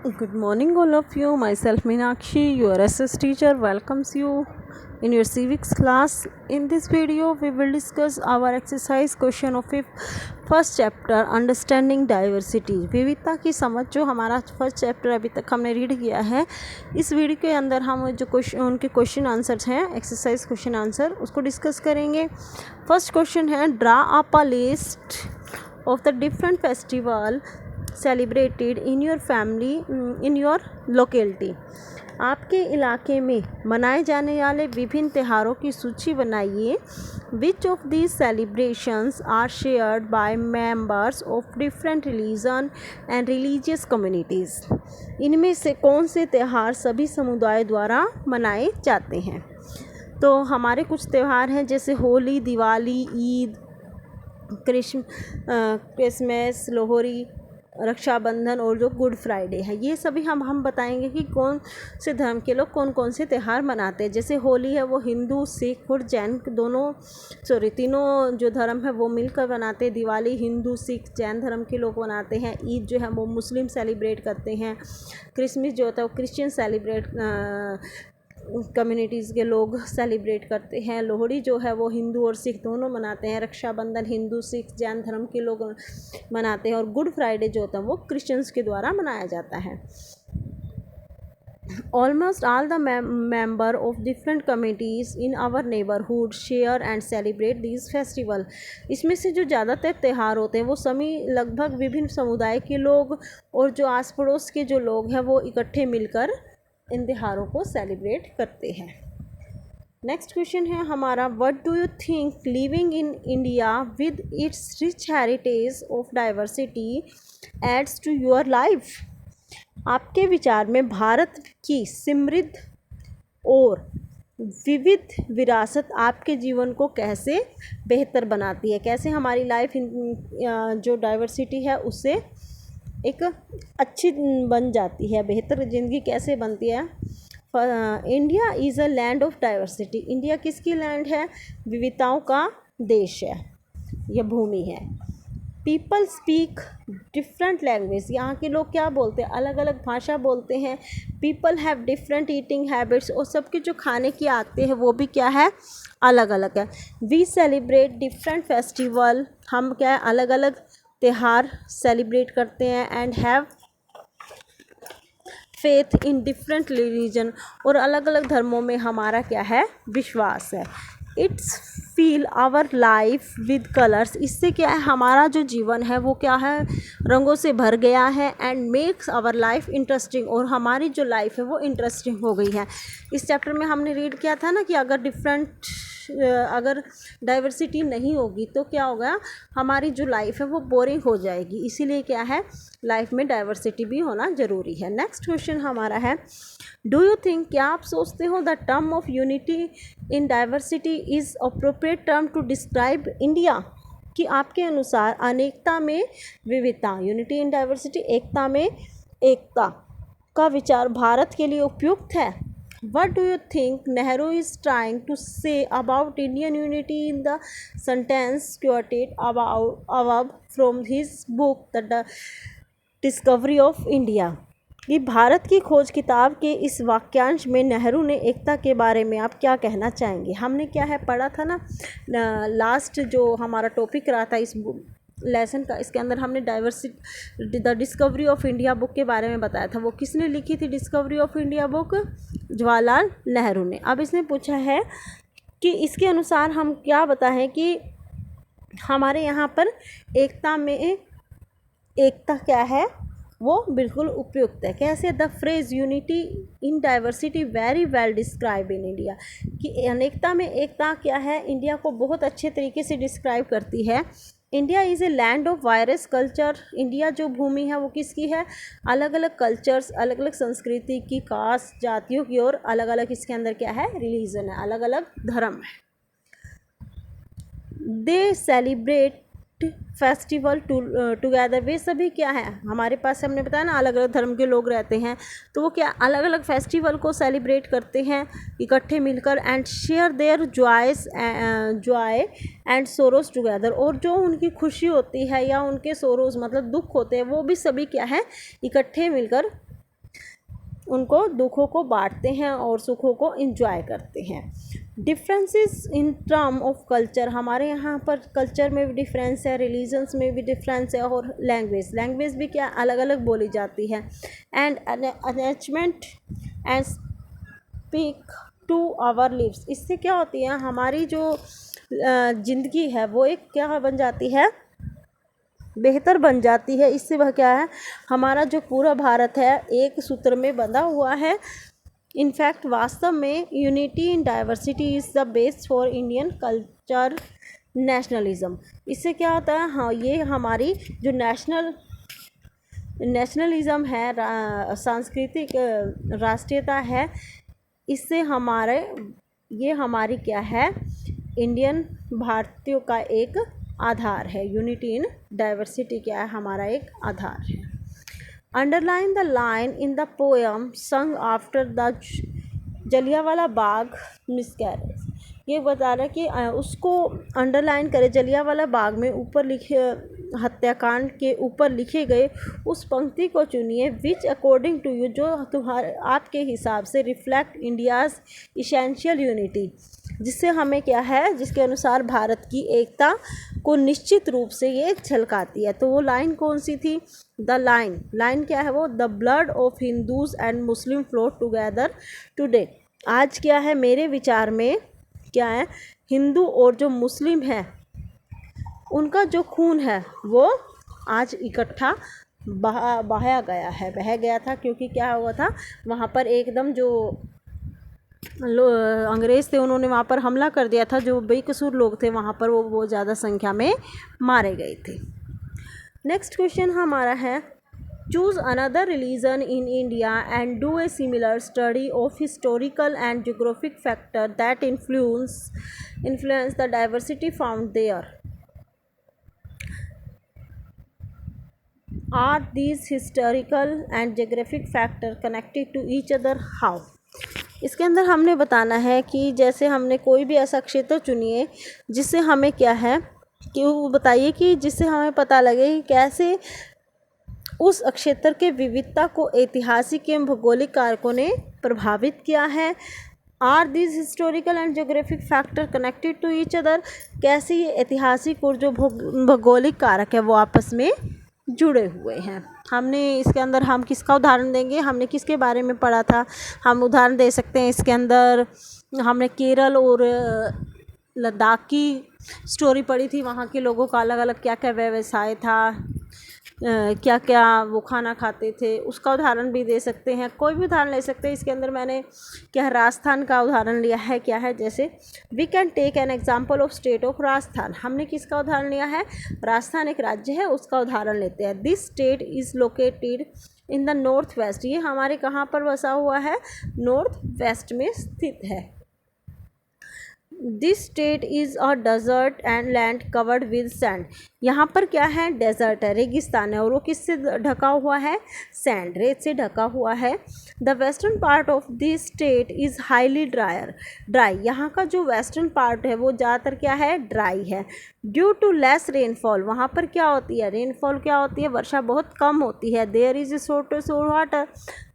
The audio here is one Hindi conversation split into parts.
Good morning, all of you. Myself Meenakshi, your SS teacher, welcomes you in your civics class. In this video, we will discuss our exercise question of first chapter, Understanding Diversity. विविधता की समझ जो हमारा फर्स्ट चैप्टर अभी तक हमने रीड किया है, इस वीडियो के अंदर हम जो उनके क्वेश्चन आंसर्स हैं, एक्सरसाइज क्वेश्चन आंसर, उसको डिस्कस करेंगे. फर्स्ट क्वेश्चन है, draw up a list of the different festival celebrated in your family in your locality. आपके इलाके में मनाए जाने वाले विभिन्न त्योहारों की सूची बनाइए. Which of these celebrations are shared by members of different religion and religious communities. इनमें से कौन से त्यौहार सभी समुदायों द्वारा मनाए जाते हैं. तो हमारे कुछ त्यौहार हैं जैसे होली, दिवाली, ईद, क्रिसमस, लोहड़ी, रक्षाबंधन और जो गुड फ्राइडे है. ये सभी हम बताएंगे कि कौन से धर्म के लोग कौन कौन से त्यौहार मनाते हैं. जैसे होली है वो हिंदू, सिख और जैन तीनों जो धर्म है वो मिलकर बनाते हैं. दिवाली हिंदू, सिख, जैन धर्म के लोग मनाते हैं. ईद जो है वो मुस्लिम सेलिब्रेट करते हैं. क्रिसमस जो होता है वो क्रिश्चियन कम्युनिटीज़ के लोग सेलिब्रेट करते हैं. लोहड़ी जो है वो हिंदू और सिख दोनों मनाते हैं. रक्षाबंधन हिंदू, सिख, जैन धर्म के लोग मनाते हैं. और गुड फ्राइडे जो होता है वो क्रिश्चियंस के द्वारा मनाया जाता है. Almost all the member of different communities in our neighborhood share and celebrate these festival. इसमें से जो ज़्यादातर त्यौहार होते हैं वो सभी लगभग विभिन्न समुदाय के लोग और जो आस पड़ोस के जो लोग हैं वो इकट्ठे मिलकर इन त्योहारों को सेलिब्रेट करते हैं. नेक्स्ट क्वेश्चन है हमारा, what do you think living in India with its rich heritage of diversity adds to your life. आपके विचार में भारत की समृद्ध और विविध विरासत आपके जीवन को कैसे बेहतर बनाती है. कैसे हमारी लाइफ जो डाइवर्सिटी है उससे एक अच्छी बन जाती है, बेहतर ज़िंदगी कैसे बनती है. India is a land of diversity. India किसकी लैंड है? विविधताओं का देश है, यह भूमि है. People speak different language. यहाँ के लोग क्या बोलते हैं? अलग अलग भाषा बोलते हैं. People have different eating habits. और सबके जो खाने की आदतें हैं वो भी क्या है? अलग अलग है. We celebrate different festival. हम क्या है? अलग अलग त्यौहार सेलिब्रेट करते हैं. And have faith in different religion. और अलग अलग धर्मों में हमारा क्या है? विश्वास है. It's feel our life with colours. इससे क्या है? हमारा जो जीवन है वो क्या है? रंगों से भर गया है. And makes our life interesting. और हमारी जो लाइफ है वो इंटरेस्टिंग हो गई है. इस चैप्टर में हमने रीड किया था ना कि अगर डाइवर्सिटी नहीं होगी तो क्या होगा? हमारी जो लाइफ है वो बोरिंग हो जाएगी. इसीलिए क्या है? लाइफ में डाइवर्सिटी भी होना ज़रूरी है. नेक्स्ट क्वेश्चन हमारा है, डू यू थिंक, क्या आप सोचते हो the term of unity in diversity is appropriate term to describe India. कि आपके अनुसार अनेकता में विविधता, यूनिटी इन डाइवर्सिटी, एकता में एकता का विचार भारत के लिए उपयुक्त है. What do you think Nehru is trying to say about Indian unity in the sentence quoted above from his book The Discovery of India. कि भारत की खोज किताब के इस वाक्यांश में नेहरू ने एकता के बारे में आप क्या कहना चाहेंगे. हमने क्या है पढ़ा था ना लास्ट जो हमारा टॉपिक रहा था इस लेसन का, इसके अंदर हमने the discovery of India book के बारे में बताया था. वो किसने लिखी थी discovery of India book? Jawaharlal Nehru ने. अब इसने पूछा है कि इसके अनुसार हम क्या बताएं कि हमारे यहाँ पर एकता में एकता क्या है? वो बिल्कुल उपयुक्त है. कैसे? The phrase unity in diversity very well describe in India. कि अनेकता में एकता क्या है? इंडिया को बहुत अच्छे तरीके से डिस्क्राइब करती है. India is a land of virus culture. India जो भूमि है वो किसकी है? अलग अलग कल्चर्स, अलग अलग संस्कृति की, कास्ट, जातियों की, और अलग अलग इसके अंदर क्या है? रिलीजन है, अलग अलग धर्म है. They celebrate festival together. वे सभी क्या है? हमारे पास हमने बताया ना अलग अलग धर्म के लोग रहते हैं, तो वो क्या अलग अलग फेस्टिवल को सेलिब्रेट करते हैं इकट्ठे मिलकर. And share their Joy and Soros together. और जो उनकी खुशी होती है या उनके सोरोस मतलब दुख होते हैं वो भी सभी क्या है? इकट्ठे मिलकर उनको दुखों को बांटते हैं और सुखों को एंजॉय करते हैं। Differences in term of culture, हमारे यहाँ पर कल्चर में भी डिफरेंस है, रिलीजन्स में भी डिफरेंस है, और लैंग्वेज भी क्या अलग अलग बोली जाती है। And attachment and speak to our lives, इससे क्या होती है हमारी जो ज़िंदगी है वो एक क्या बन जाती है, बेहतर बन जाती है। इससे वह क्या है, हमारा जो पूरा भारत है एक सूत्र में बंधा हुआ है। इनफैक्ट वास्तव में unity in diversity is the base for Indian culture nationalism. इससे क्या होता है, हाँ ये हमारी जो नेशनलिज्म है, सांस्कृतिक राष्ट्रीयता है, इससे ये हमारी क्या है, इंडियन भारतीयों का एक आधार है। यूनिटी इन डाइवर्सिटी क्या है, हमारा एक आधार है। Underline the line in the poem song after the Jallianwala Bagh miscarriage, ये बता रहा है कि उसको अंडरलाइन करे, जलियांवाला बाग में ऊपर लिखे हत्याकांड के ऊपर लिखे गए उस पंक्ति को चुनिए, विच अकॉर्डिंग टू यू, जो तुम्हारे आपके हिसाब से रिफ्लेक्ट इंडियाज़ इसेंशियल यूनिटी, जिससे हमें क्या है, जिसके अनुसार भारत की एकता को निश्चित रूप से ये झलकाती है। तो वो लाइन कौन सी थी, द लाइन क्या है वो, the blood of Hindus and Muslim flow together today, आज क्या है मेरे विचार में क्या है, हिंदू और जो मुस्लिम है उनका जो खून है वो आज इकट्ठा बहाया गया है, बह गया था, क्योंकि क्या हुआ था वहाँ पर एकदम जो अंग्रेज़ थे उन्होंने वहाँ पर हमला कर दिया था, जो बेकसूर लोग थे वहाँ पर वो ज़्यादा संख्या में मारे गए थे। नेक्स्ट क्वेश्चन हमारा है, choose another religion in India and do a similar study of historical and geographic factor that influence the diversity found there. Are these historical and geographic factor connected to each other, how. इसके अंदर हमने बताना है कि जैसे हमने कोई भी ऐसा क्षेत्र चुनिए जिससे हमें क्या है कि वो बताइए कि जिससे हमें पता लगे कि कैसे उस क्षेत्र के विविधता को ऐतिहासिक एवं भौगोलिक कारकों ने प्रभावित किया है। Are this historical and geographic factor connected to each other, कैसे ये ऐतिहासिक और जो भौगोलिक कारक है वो आपस में जुड़े हुए हैं। हमने इसके अंदर हम किसका उदाहरण देंगे, हमने किसके बारे में पढ़ा था, हम उदाहरण दे सकते हैं इसके अंदर, हमने केरल और लद्दाख की स्टोरी पढ़ी थी, वहाँ के लोगों का अलग अलग क्या क्या व्यवसाय था, क्या क्या वो खाना खाते थे, उसका उदाहरण भी दे सकते हैं, कोई भी उदाहरण ले सकते हैं। इसके अंदर मैंने क्या राजस्थान का उदाहरण लिया है, क्या है जैसे we can take an example of state of Rajasthan, हमने किसका उदाहरण लिया है, राजस्थान एक राज्य है उसका उदाहरण लेते हैं। This state is located in the north west, ये हमारे कहाँ पर बसा हुआ है, नॉर्थ वेस्ट में स्थित है। This state is a desert and land covered with sand, यहाँ पर क्या है, डेजर्ट है, रेगिस्तान है, और वो किससे ढका हुआ है, सैंड, रेत से ढका हुआ है। The western part of this state is highly dry, यहाँ का जो वेस्टर्न पार्ट है वो ज़्यादातर क्या है, ड्राई है। ड्यू टू लेस रेनफॉल, वहाँ पर क्या होती है, रेनफॉल क्या होती है, वर्षा बहुत कम होती है। There is shortage of water,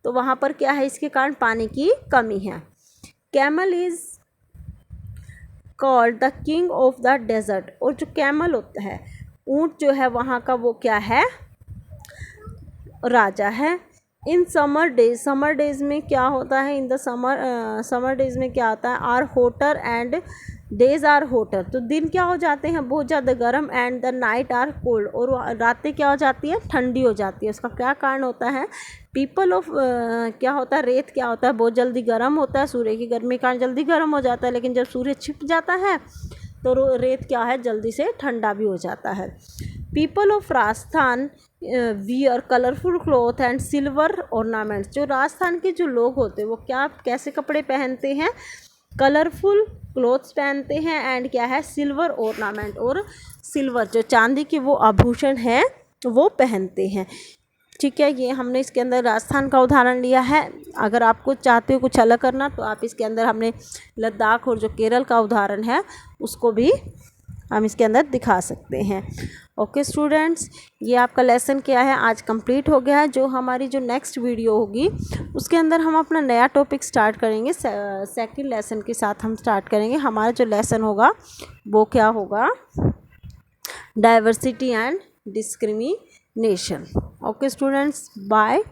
तो वहाँ पर क्या है, इसके कारण पानी की कमी है। Camel is called the king of the desert, और जो कैमल होता है, ऊँट जो है वहाँ का वो क्या है, राजा है। इन समर डेज में क्या होता है, इन द समर डेज में क्या होता है, are hotter and days are hotter, तो दिन क्या हो जाते हैं बहुत ज़्यादा गर्म, and the night are cold, और रातें क्या हो जाती है, ठंडी हो जाती है। उसका क्या कारण होता है, पीपल ऑफ क्या होता है, रेत क्या होता है, बहुत जल्दी गर्म होता है, सूर्य की गर्मी के कारण जल्दी गर्म हो जाता है, लेकिन जब सूर्य छिप जाता है तो रेत क्या है, जल्दी से ठंडा भी हो जाता है। People of Rajasthan wear colourful cloth and silver ornaments, जो राजस्थान के जो लोग होते हैं वो क्या कैसे कपड़े पहनते हैं, कलरफुल क्लॉथ्स पहनते हैं, एंड क्या है, सिल्वर ऑर्नामेंट, और सिल्वर जो चांदी के वो आभूषण हैं वो पहनते हैं। ठीक है, ये हमने इसके अंदर राजस्थान का उदाहरण लिया है। अगर आपको चाहते हो कुछ अलग करना तो आप इसके अंदर हमने लद्दाख और जो केरल का उदाहरण है उसको भी हम इसके अंदर दिखा सकते हैं। ओके स्टूडेंट्स, ये आपका लेसन क्या है आज कंप्लीट हो गया है। जो हमारी जो नेक्स्ट वीडियो होगी उसके अंदर हम अपना नया टॉपिक स्टार्ट करेंगे, सेकंड लेसन के साथ हम स्टार्ट करेंगे। हमारा जो लेसन होगा वो क्या होगा, diversity and discrimination. Okay students, bye.